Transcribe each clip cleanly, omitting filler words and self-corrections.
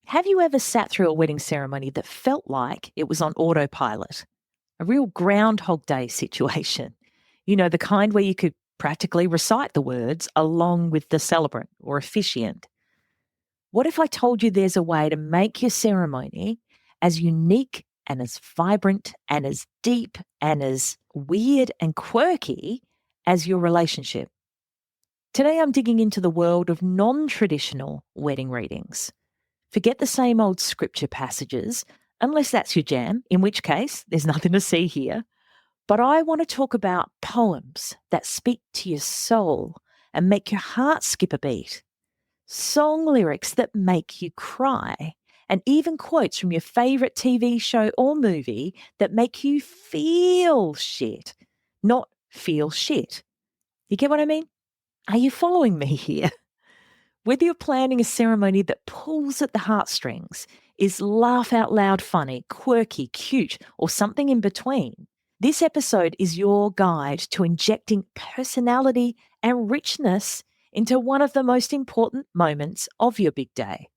Have you ever sat through a wedding ceremony that felt like it was on autopilot? A real Groundhog Day situation. You know, the kind where you could practically recite the words along with the celebrant or officiant. What if I told you there's a way to make your ceremony as unique and as vibrant and as deep and as weird and quirky as your relationship? Today, I'm digging into the world of non traditional wedding readings. Forget the same old scripture passages, unless that's your jam, in which case there's nothing to see here. But I want to talk about poems that speak to your soul and make your heart skip a beat, song lyrics that make you cry, and even quotes from your favourite TV show or movie that make you feel shit, not feel shit. You get what I mean? Are you following me here? Whether you're planning a ceremony that pulls at the heartstrings, is laugh out loud funny, quirky, cute, or something in between, this episode is your guide to injecting personality and richness into one of the most important moments of your big day.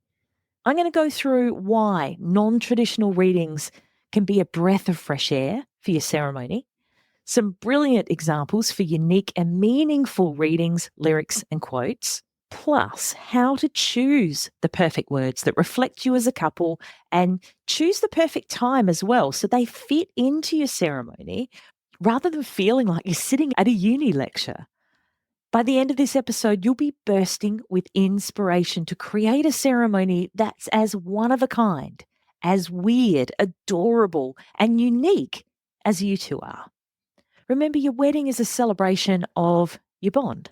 I'm going to go through why non-traditional readings can be a breath of fresh air for your ceremony, some brilliant examples for unique and meaningful readings, lyrics, and quotes, plus how to choose the perfect words that reflect you as a couple and choose the perfect time as well so they fit into your ceremony rather than feeling like you're sitting at a uni lecture. By the end of this episode, you'll be bursting with inspiration to create a ceremony that's as one of a kind, as weird, adorable, and unique as you two are. Remember, your wedding is a celebration of your bond.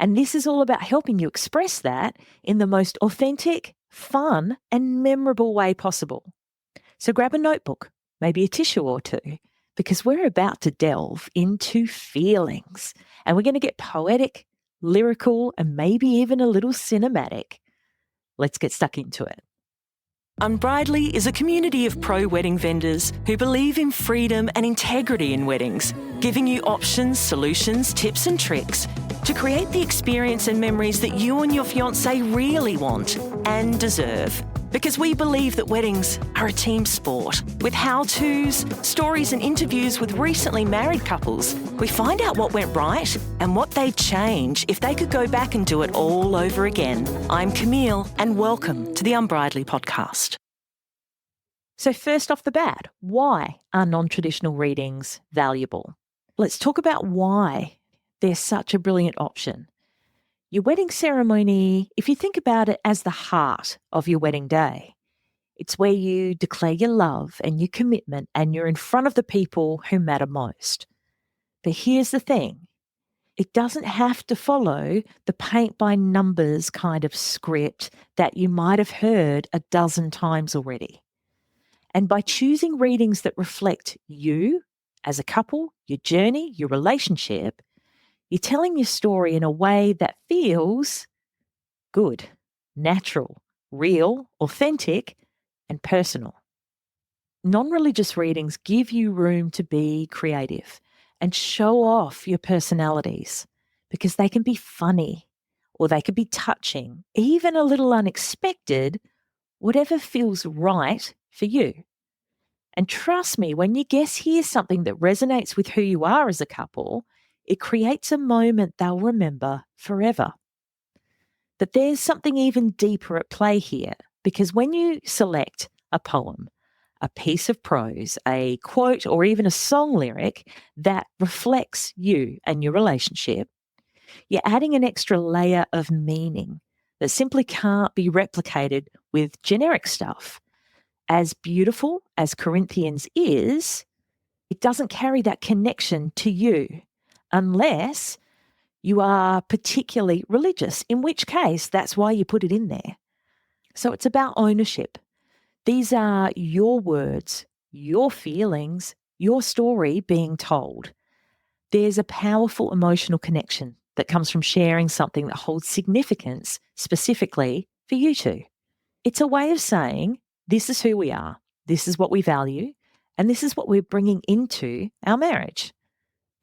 And this is all about helping you express that in the most authentic, fun, and memorable way possible. So grab a notebook, maybe a tissue or two, because we're about to delve into feelings. And we're going to get poetic, lyrical, and maybe even a little cinematic. Let's get stuck into it. Unbridely is a community of pro-wedding vendors who believe in freedom and integrity in weddings, giving you options, solutions, tips and tricks to create the experience and memories that you and your fiancé really want and deserve. Because we believe that weddings are a team sport. With how-tos, stories and interviews with recently married couples, we find out what went right and what they'd change if they could go back and do it all over again. I'm Camille and welcome to the Unbridely podcast. So first off the bat, why are non-traditional readings valuable? Let's talk about why they're such a brilliant option. Your wedding ceremony, if you think about it as the heart of your wedding day, it's where you declare your love and your commitment and you're in front of the people who matter most. But here's the thing. It doesn't have to follow the paint by numbers kind of script that you might have heard a dozen times already. And by choosing readings that reflect you as a couple, your journey, your relationship, you're telling your story in a way that feels good, natural, real, authentic, and personal. Non-religious readings give you room to be creative and show off your personalities because they can be funny or they could be touching, even a little unexpected, whatever feels right for you. And trust me, when your guests hear something that resonates with who you are as a couple, it creates a moment they'll remember forever. But there's something even deeper at play here, because when you select a poem, a piece of prose, a quote, or even a song lyric that reflects you and your relationship, you're adding an extra layer of meaning that simply can't be replicated with generic stuff. As beautiful as Corinthians is, it doesn't carry that connection to you unless you are particularly religious, in which case that's why you put it in there. So it's about ownership. These are your words, your feelings, your story being told. There's a powerful emotional connection that comes from sharing something that holds significance specifically for you two. It's a way of saying, this is who we are, this is what we value, and this is what we're bringing into our marriage.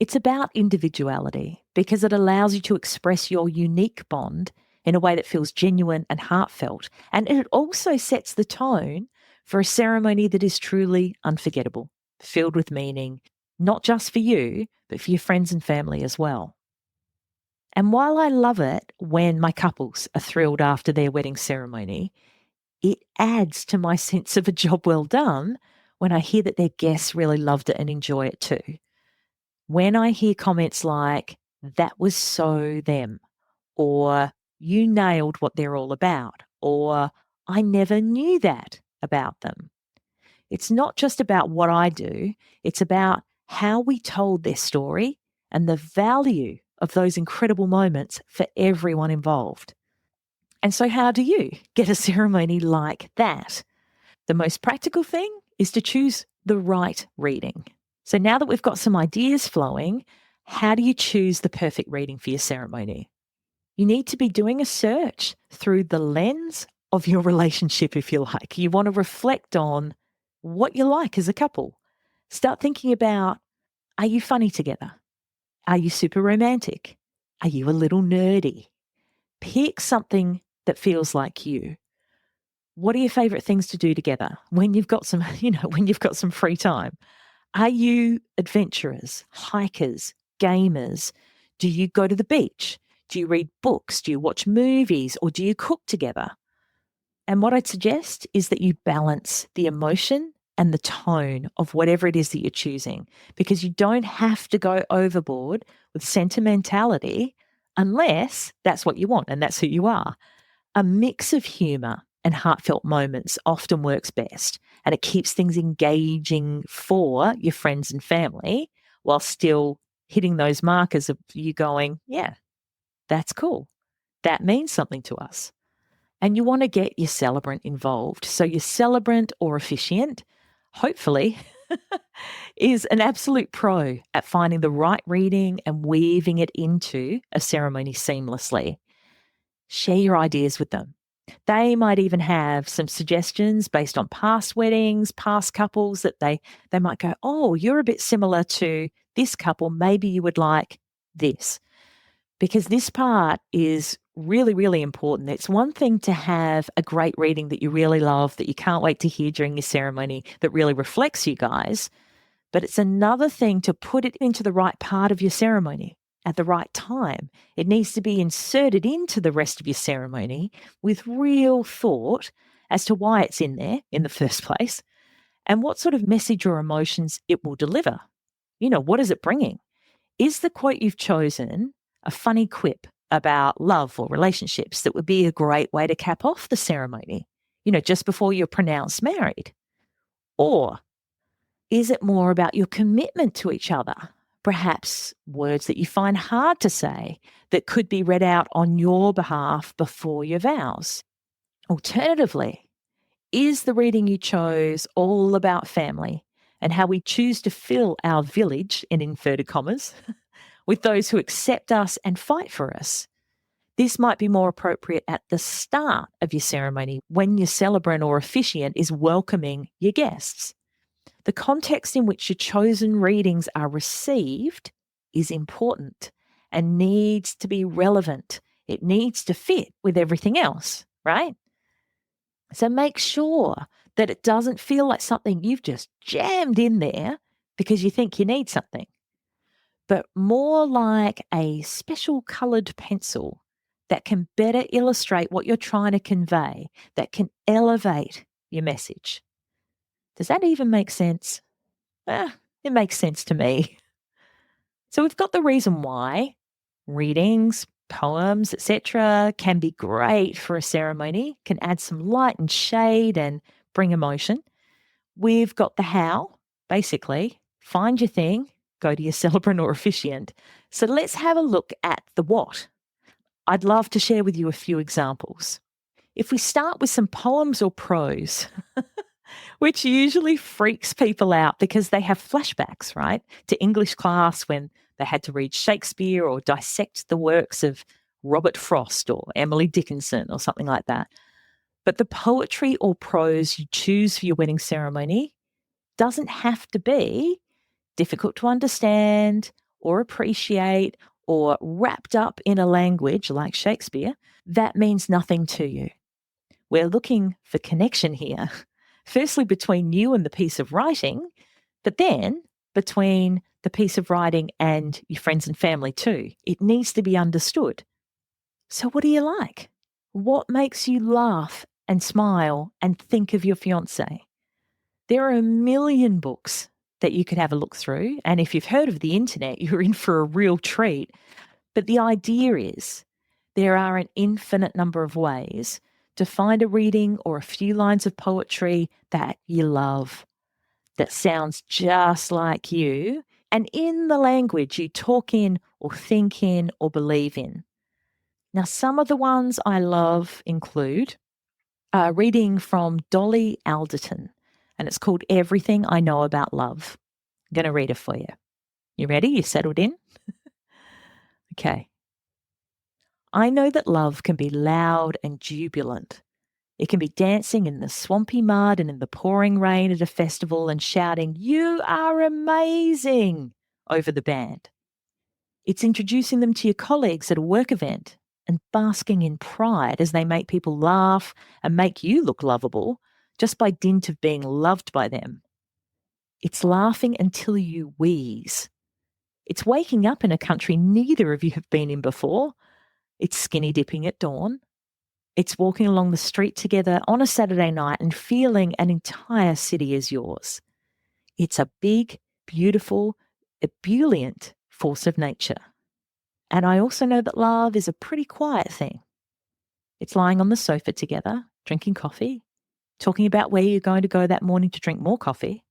It's about individuality because it allows you to express your unique bond in a way that feels genuine and heartfelt. And it also sets the tone for a ceremony that is truly unforgettable, filled with meaning, not just for you, but for your friends and family as well. And while I love it when my couples are thrilled after their wedding ceremony, it adds to my sense of a job well done when I hear that their guests really loved it and enjoy it too. When I hear comments like, that was so them, or you nailed what they're all about, or I never knew that about them. It's not just about what I do, it's about how we told their story and the value of those incredible moments for everyone involved. And so, how do you get a ceremony like that? The most practical thing is to choose the right reading. So, now that we've got some ideas flowing, how do you choose the perfect reading for your ceremony? You need to be doing a search through the lens of your relationship, if you like. You want to reflect on what you like as a couple. Start thinking about, are you funny together? Are you super romantic? Are you a little nerdy? Pick something that feels like you. What are your favorite things to do together when you've got some, when you've got some free time? Are you adventurers, hikers, gamers? Do you go to the beach? Do you read books? Do you watch movies? Or do you cook together? And what I'd suggest is that you balance the emotion and the tone of whatever it is that you're choosing, because you don't have to go overboard with sentimentality unless that's what you want and that's who you are. A mix of humour and heartfelt moments often works best, and it keeps things engaging for your friends and family while still hitting those markers of you going, yeah, that's cool. That means something to us. And you want to get your celebrant involved. So your celebrant or officiant, hopefully, is an absolute pro at finding the right reading and weaving it into a ceremony seamlessly. Share your ideas with them. They might even have some suggestions based on past weddings, past couples that they might go, oh, you're a bit similar to this couple. Maybe you would like this. Because this part is really, really important. It's one thing to have a great reading that you really love, that you can't wait to hear during your ceremony, that really reflects you guys. But it's another thing to put it into the right part of your ceremony at the right time. It needs to be inserted into the rest of your ceremony with real thought as to why it's in there in the first place and what sort of message or emotions it will deliver. What is it bringing? Is the quote you've chosen a funny quip about love or relationships that would be a great way to cap off the ceremony, just before you're pronounced married? Or is it more about your commitment to each other? Perhaps words that you find hard to say that could be read out on your behalf before your vows. Alternatively, is the reading you chose all about family and how we choose to fill our village, in inverted commas, with those who accept us and fight for us? This might be more appropriate at the start of your ceremony when your celebrant or officiant is welcoming your guests. The context in which your chosen readings are received is important and needs to be relevant. It needs to fit with everything else, right? So make sure that it doesn't feel like something you've just jammed in there because you think you need something, but more like a special coloured pencil that can better illustrate what you're trying to convey, that can elevate your message. Does that even make sense? It makes sense to me. So we've got the reason why readings, poems, etc. can be great for a ceremony, can add some light and shade and bring emotion. We've got the how, basically, find your thing, go to your celebrant or officiant. So let's have a look at the what. I'd love to share with you a few examples. If we start with some poems or prose, which usually freaks people out because they have flashbacks, right, to English class when they had to read Shakespeare or dissect the works of Robert Frost or Emily Dickinson or something like that. But the poetry or prose you choose for your wedding ceremony doesn't have to be difficult to understand or appreciate or wrapped up in a language like Shakespeare, that means nothing to you. We're looking for connection here, firstly between you and the piece of writing, but then between the piece of writing and your friends and family too. It needs to be understood. So what do you like? What makes you laugh and smile and think of your fiancé? There are a million books that you could have a look through, and if you've heard of the internet, you're in for a real treat. But the idea is there are an infinite number of ways to find a reading or a few lines of poetry that you love, that sounds just like you, and in the language you talk in or think in or believe in. Now, some of the ones I love include a reading from Dolly Alderton, and it's called Everything I Know About Love. I'm going to read it for you. You ready? You settled in? Okay. I know that love can be loud and jubilant. It can be dancing in the swampy mud and in the pouring rain at a festival and shouting, "You are amazing," over the band. It's introducing them to your colleagues at a work event and basking in pride as they make people laugh and make you look lovable just by dint of being loved by them. It's laughing until you wheeze. It's waking up in a country neither of you have been in before. It's skinny dipping at dawn. It's walking along the street together on a Saturday night and feeling an entire city is yours. It's a big, beautiful, ebullient force of nature. And I also know that love is a pretty quiet thing. It's lying on the sofa together, drinking coffee, talking about where you're going to go that morning to drink more coffee.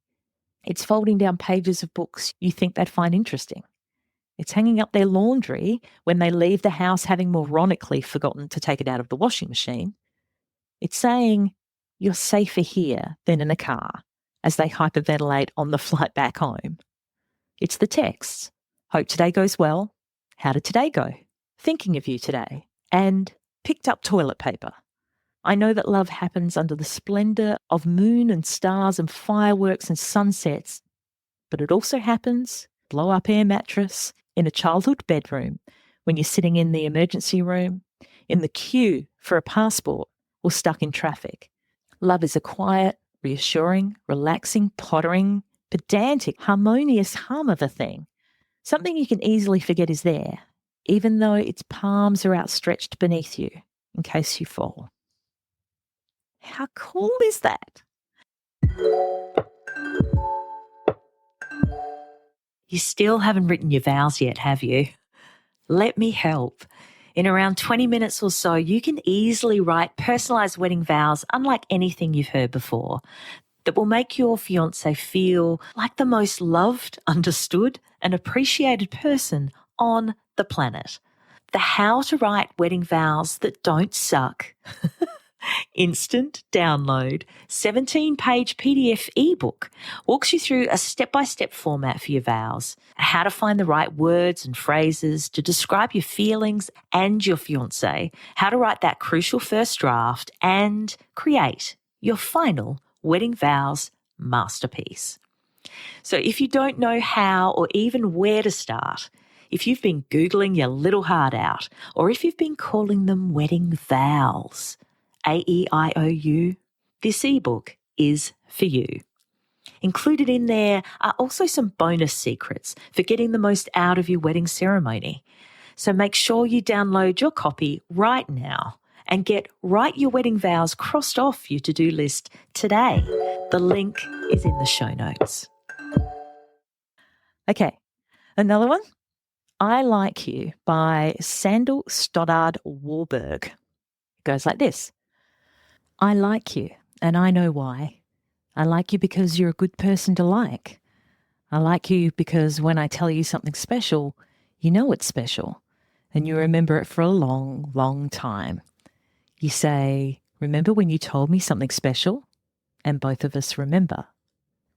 It's folding down pages of books you think they'd find interesting. It's hanging up their laundry when they leave the house having moronically forgotten to take it out of the washing machine. It's saying, "You're safer here than in a car," as they hyperventilate on the flight back home. It's the texts. "Hope today goes well. How did today go? Thinking of you today." And "picked up toilet paper." I know that love happens under the splendour of moon and stars and fireworks and sunsets, but it also happens, blow-up air mattress, in a childhood bedroom, when you're sitting in the emergency room, in the queue for a passport, or stuck in traffic. Love is a quiet, reassuring, relaxing, pottering, pedantic, harmonious hum of a thing. Something you can easily forget is there, even though its palms are outstretched beneath you, in case you fall. How cool is that? You still haven't written your vows yet, have you? Let me help. In around 20 minutes or so, you can easily write personalised wedding vows unlike anything you've heard before that will make your fiancé feel like the most loved, understood and appreciated person on the planet. The How to Write Wedding Vows That Don't Suck instant download 17-page PDF ebook walks you through a step-by-step format for your vows, how to find the right words and phrases to describe your feelings and your fiancé, how to write that crucial first draft, and create your final wedding vows masterpiece. So if you don't know how or even where to start, if you've been Googling your little heart out, or if you've been calling them wedding vows, AEIOU, this ebook is for you. Included in there are also some bonus secrets for getting the most out of your wedding ceremony. So make sure you download your copy right now and get Write Your Wedding Vows crossed off your to-do list today. The link is in the show notes. Okay, another one. I Like You by Sandal Stoddard Warburg. It goes like this. I like you, and I know why. I like you because you're a good person to like. I like you because when I tell you something special, you know it's special, and you remember it for a long, long time. You say, "Remember when you told me something special?" And both of us remember.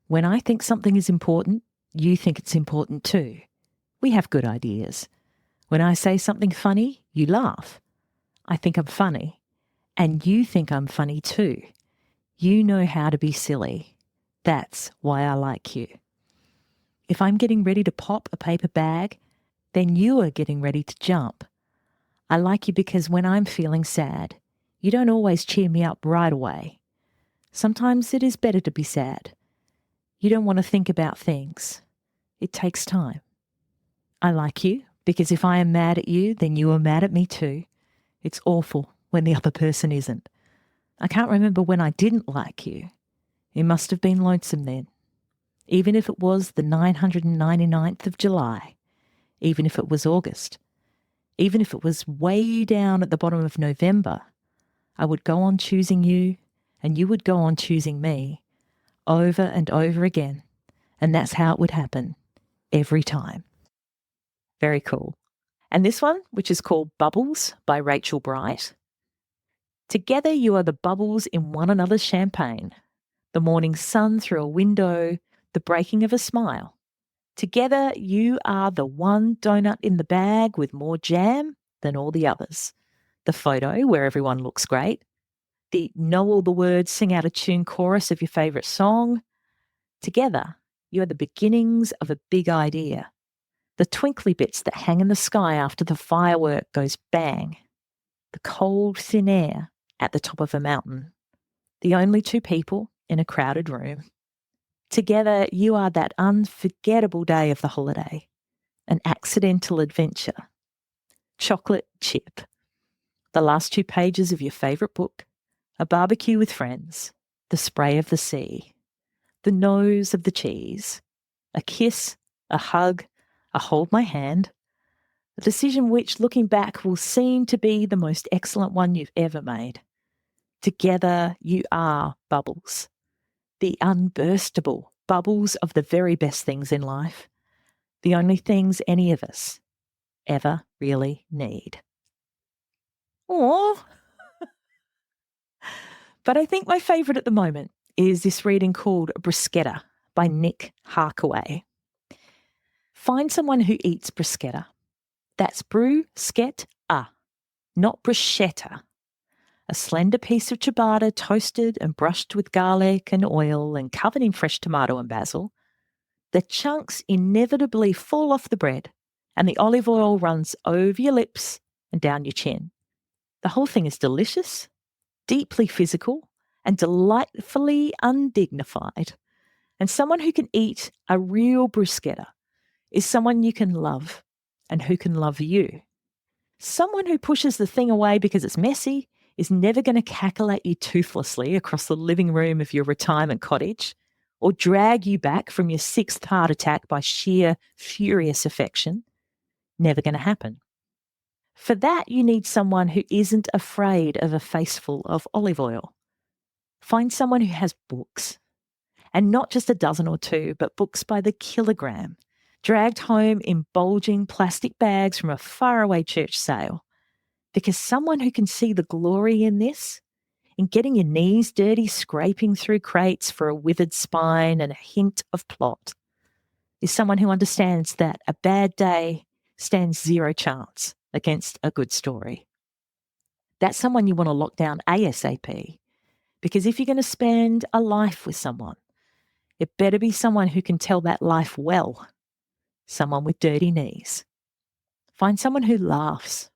When I think something is important, you think it's important too. We have good ideas. When I say something funny, you laugh. I think I'm funny. And you think I'm funny too. You know how to be silly. That's why I like you. If I'm getting ready to pop a paper bag, then you are getting ready to jump. I like you because when I'm feeling sad, you don't always cheer me up right away. Sometimes it is better to be sad. You don't want to think about things. It takes time. I like you because if I am mad at you, then you are mad at me too. It's awful when the other person isn't. I can't remember when I didn't like you. It must have been lonesome then. Even if it was the 999th of July, even if it was August, even if it was way down at the bottom of November, I would go on choosing you and you would go on choosing me over and over again. And that's how it would happen every time. Very cool. And this one, which is called Bubbles by Rachel Bright. Together you are the bubbles in one another's champagne, the morning sun through a window, the breaking of a smile. Together you are the one donut in the bag with more jam than all the others, the photo where everyone looks great, the know all the words, sing out a tune chorus of your favourite song. Together you are the beginnings of a big idea, the twinkly bits that hang in the sky after the firework goes bang, the cold thin air at the top of a mountain, the only two people in a crowded room. Together you are that unforgettable day of the holiday, an accidental adventure, chocolate chip, the last 2 pages of your favourite book, a barbecue with friends, the spray of the sea, the nose of the cheese, a kiss, a hug, a hold my hand, a decision which, looking back, will seem to be the most excellent one you've ever made. Together you are bubbles, the unburstable bubbles of the very best things in life, the only things any of us ever really need. Aww. But I think my favourite at the moment is this reading called Bruschetta by Nick Harkaway. Find someone who eats bruschetta. That's bruschetta, not bruschetta. A slender piece of ciabatta toasted and brushed with garlic and oil and covered in fresh tomato and basil. The chunks inevitably fall off the bread and the olive oil runs over your lips and down your chin. The whole thing is delicious, deeply physical, and delightfully undignified. And someone who can eat a real bruschetta is someone you can love and who can love you. Someone who pushes the thing away because it's messy is never going to cackle at you toothlessly across the living room of your retirement cottage or drag you back from your 6th heart attack by sheer furious affection. Never going to happen. For that, you need someone who isn't afraid of a faceful of olive oil. Find someone who has books, and not just a dozen or two, but books by the kilogram, dragged home in bulging plastic bags from a faraway church sale. Because someone who can see the glory in this, in getting your knees dirty scraping through crates for a withered spine and a hint of plot, is someone who understands that a bad day stands 0 chance against a good story. That's someone you want to lock down ASAP, because if you're going to spend a life with someone, it better be someone who can tell that life well, someone with dirty knees. Find someone who laughs,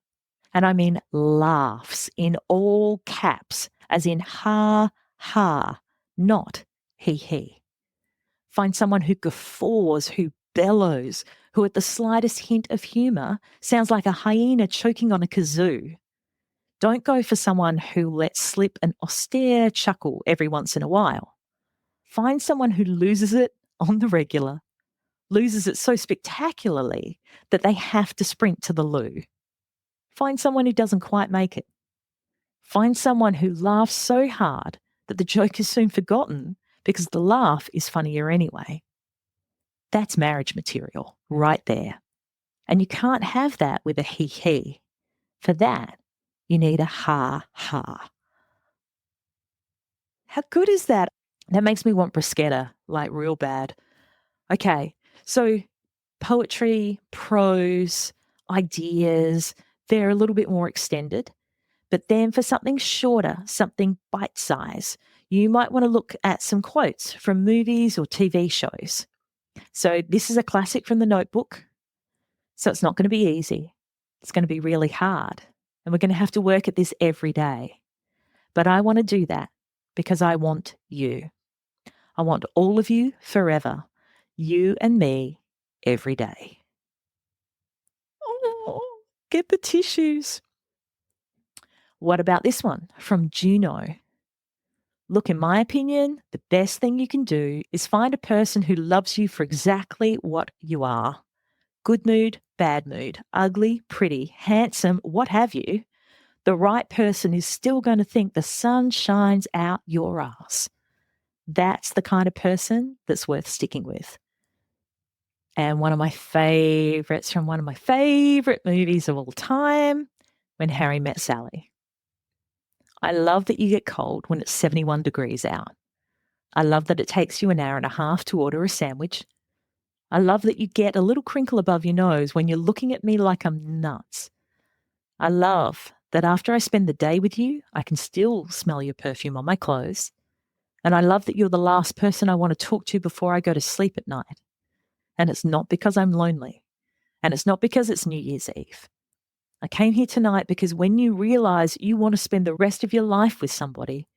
and I mean laughs in all caps, as in ha, ha, not he, he. Find someone who guffaws, who bellows, who at the slightest hint of humour sounds like a hyena choking on a kazoo. Don't go for someone who lets slip an austere chuckle every once in a while. Find someone who loses it on the regular, loses it so spectacularly that they have to sprint to the loo. Find someone who doesn't quite make it. Find someone who laughs so hard that the joke is soon forgotten because the laugh is funnier anyway. That's marriage material right there. And you can't have that with a he. For that, you need a ha. How good is that? That makes me want bruschetta, like real bad. Okay, so poetry, prose, ideas, they're a little bit more extended. But then for something shorter, something bite-size, you might want to look at some quotes from movies or TV shows. So this is a classic from The Notebook. So it's not going to be easy. It's going to be really hard. And we're going to have to work at this every day. But I want to do that because I want you. I want all of you forever. You and me every day. Oh, get the tissues. What about this one from Juno? Look, in my opinion, the best thing you can do is find a person who loves you for exactly what you are. Good mood, bad mood, ugly, pretty, handsome, what have you. The right person is still going to think the sun shines out your ass. That's the kind of person that's worth sticking with. And one of my favorites from one of my favorite movies of all time, When Harry Met Sally. I love that you get cold when it's 71 degrees out. I love that it takes you an hour and a half to order a sandwich. I love that you get a little crinkle above your nose when you're looking at me like I'm nuts. I love that after I spend the day with you, I can still smell your perfume on my clothes. And I love that you're the last person I want to talk to before I go to sleep at night. And it's not because I'm lonely. And it's not because it's New Year's Eve. I came here tonight because when you realize you want to spend the rest of your life with somebody,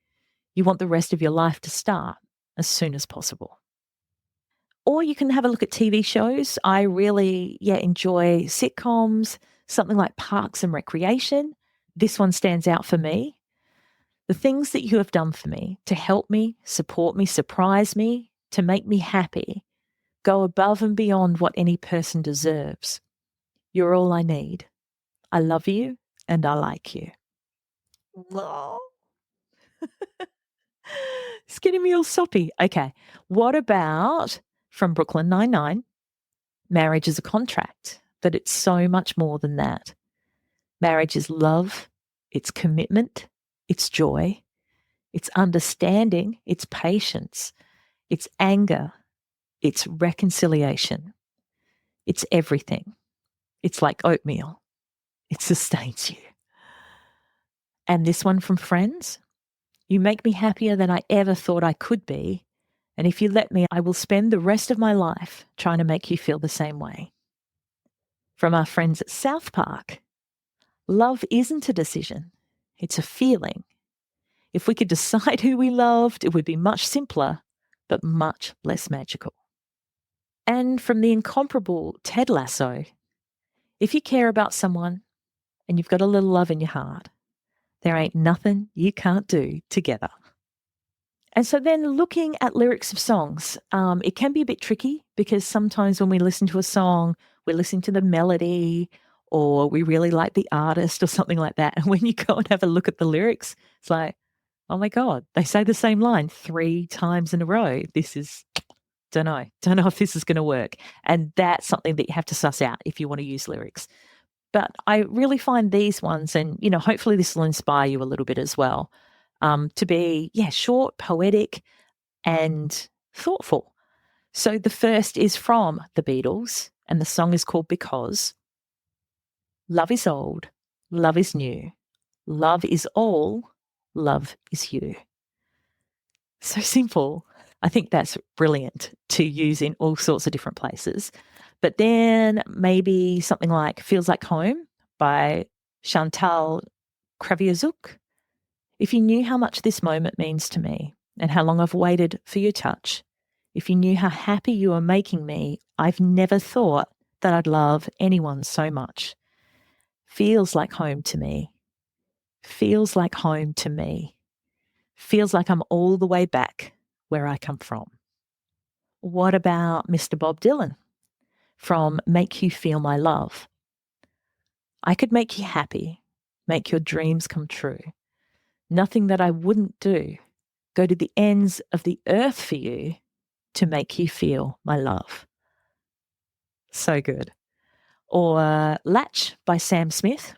you want the rest of your life to start as soon as possible. Or you can have a look at TV shows. I really, enjoy sitcoms, something like Parks and Recreation. This one stands out for me. The things that you have done for me to help me, support me, surprise me, to make me happy, go above and beyond what any person deserves. You're all I need. I love you and I like you. Oh, it's getting me all soppy. Okay, what about from Brooklyn Nine-Nine? Marriage is a contract, but it's so much more than that. Marriage is love, it's commitment, it's joy, it's understanding, it's patience, it's anger, it's reconciliation, it's everything. It's like oatmeal. It sustains you. And this one from Friends, you make me happier than I ever thought I could be. And if you let me, I will spend the rest of my life trying to make you feel the same way. From our friends at South Park, love isn't a decision, it's a feeling. If we could decide who we loved, it would be much simpler, but much less magical. And from the incomparable Ted Lasso, if you care about someone and you've got a little love in your heart, there ain't nothing you can't do together. And so then looking at lyrics of songs, it can be a bit tricky because sometimes when we listen to a song, we listen to the melody or we really like the artist or something like that. And when you go and have a look at the lyrics, it's like, oh my God, they say the same line 3 times in a row. This is, don't know if this is going to work. And that's something that you have to suss out if you want to use lyrics. But I really find these ones, and, hopefully this will inspire you a little bit as well, to be, short, poetic, and thoughtful. So the first is from the Beatles, and the song is called Because. Love is old, love is new, love is all, love is you. So simple. I think that's brilliant to use in all sorts of different places. But then maybe something like Feels Like Home by Chantal Kreviazuk. If you knew how much this moment means to me and how long I've waited for your touch, if you knew how happy you are making me, I've never thought that I'd love anyone so much. Feels like home to me. Feels like home to me. Feels like I'm all the way back where I come from. What about Mr. Bob Dylan from Make You Feel My Love? I could make you happy, make your dreams come true. Nothing that I wouldn't do. Go to the ends of the earth for you to make you feel my love. So good. Or Latch by Sam Smith.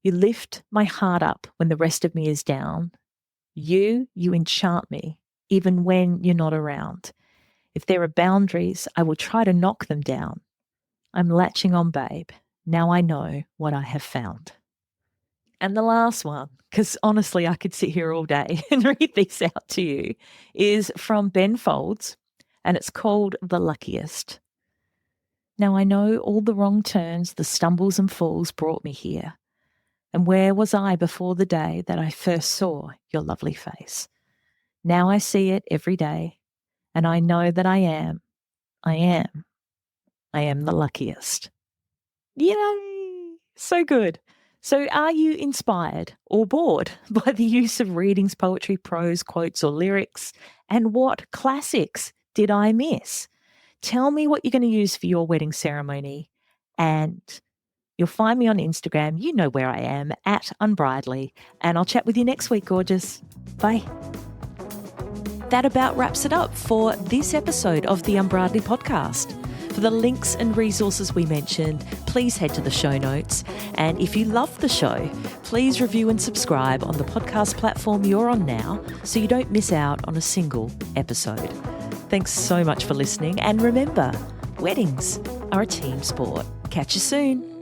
You lift my heart up when the rest of me is down. You enchant me, even when you're not around. If there are boundaries, I will try to knock them down. I'm latching on, babe. Now I know what I have found. And the last one, because honestly, I could sit here all day and read these out to you, is from Ben Folds, and it's called The Luckiest. Now I know all the wrong turns, the stumbles and falls brought me here. And where was I before the day that I first saw your lovely face? Now I see it every day, and I know that I am the luckiest. Yay! So good. So are you inspired or bored by the use of readings, poetry, prose, quotes, or lyrics? And what classics did I miss? Tell me what you're going to use for your wedding ceremony, and you'll find me on Instagram. You know where I am, @unbridely, and I'll chat with you next week, gorgeous. Bye. That about wraps it up for this episode of the Unbridely podcast. For the links and resources we mentioned, please head to the show notes. And if you love the show, please review and subscribe on the podcast platform you're on now so you don't miss out on a single episode. Thanks so much for listening. And remember, weddings are a team sport. Catch you soon.